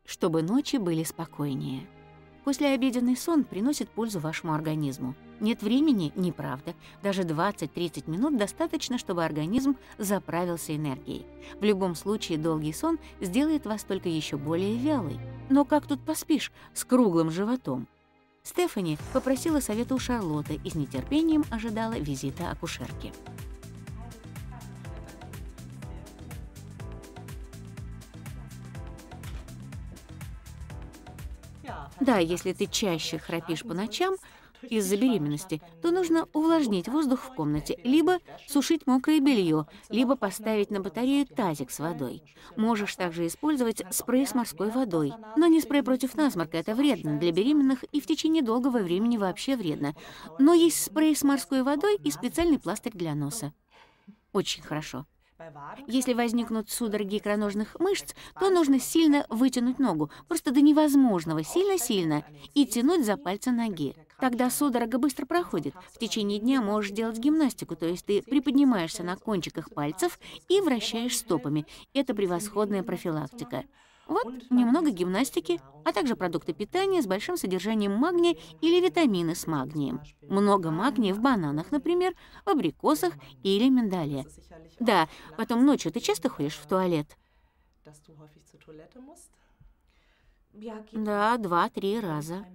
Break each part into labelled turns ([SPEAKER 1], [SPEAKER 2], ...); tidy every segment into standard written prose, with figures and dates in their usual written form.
[SPEAKER 1] чтобы ночи были спокойнее. Послеобеденный сон приносит пользу вашему организму. Нет времени — неправда. Даже 20-30 минут достаточно, чтобы организм заправился энергией. В любом случае, долгий сон сделает вас только еще более вялой. Но как тут поспишь с круглым животом? Стефани попросила совета у Шарлотты и с нетерпением ожидала визита акушерки. Да, если ты чаще храпишь по ночам из-за беременности, то нужно увлажнить воздух в комнате, либо сушить мокрое белье, либо поставить на батарею тазик с водой. Можешь также использовать спрей с морской водой. Но не спрей против насморка, это вредно для беременных и в течение долгого времени вообще вредно. Но есть спрей с морской водой и специальный пластырь для носа. Очень хорошо. Если возникнут судороги икроножных мышц, то нужно сильно вытянуть ногу, просто до невозможного, сильно-сильно, и тянуть за пальцы ноги. Тогда судорога быстро проходит. В течение дня можешь делать гимнастику, то есть ты приподнимаешься на кончиках пальцев и вращаешь стопами. Это превосходная профилактика. Вот немного гимнастики, а также продукты питания с большим содержанием магния или витамины с магнием. Много магния в бананах, например, в абрикосах или миндале. Да, потом ночью ты часто ходишь в туалет? Да, 2-3 раза.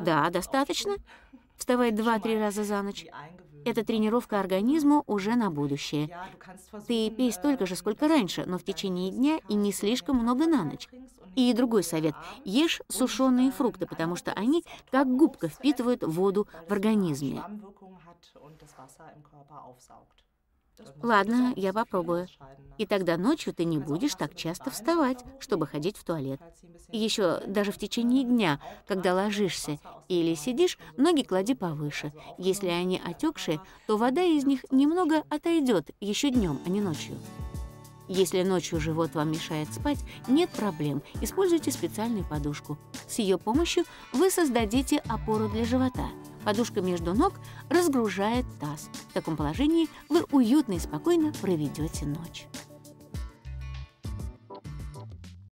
[SPEAKER 1] Да, достаточно. Вставать 2-3 раза за ночь. Это тренировка организму уже на будущее. Ты пей столько же, сколько раньше, но в течение дня и не слишком много на ночь. И другой совет. Ешь сушеные фрукты, потому что они как губка впитывают воду в организме. Ладно, я попробую. И тогда ночью ты не будешь так часто вставать, чтобы ходить в туалет. И еще даже в течение дня, когда ложишься или сидишь, ноги клади повыше. Если они отекшие, то вода из них немного отойдет еще днем, а не ночью. Если ночью живот вам мешает спать, нет проблем, используйте специальную подушку. С ее помощью вы создадите опору для живота. Подушка между ног разгружает таз. В таком положении вы уютно и спокойно проведете ночь.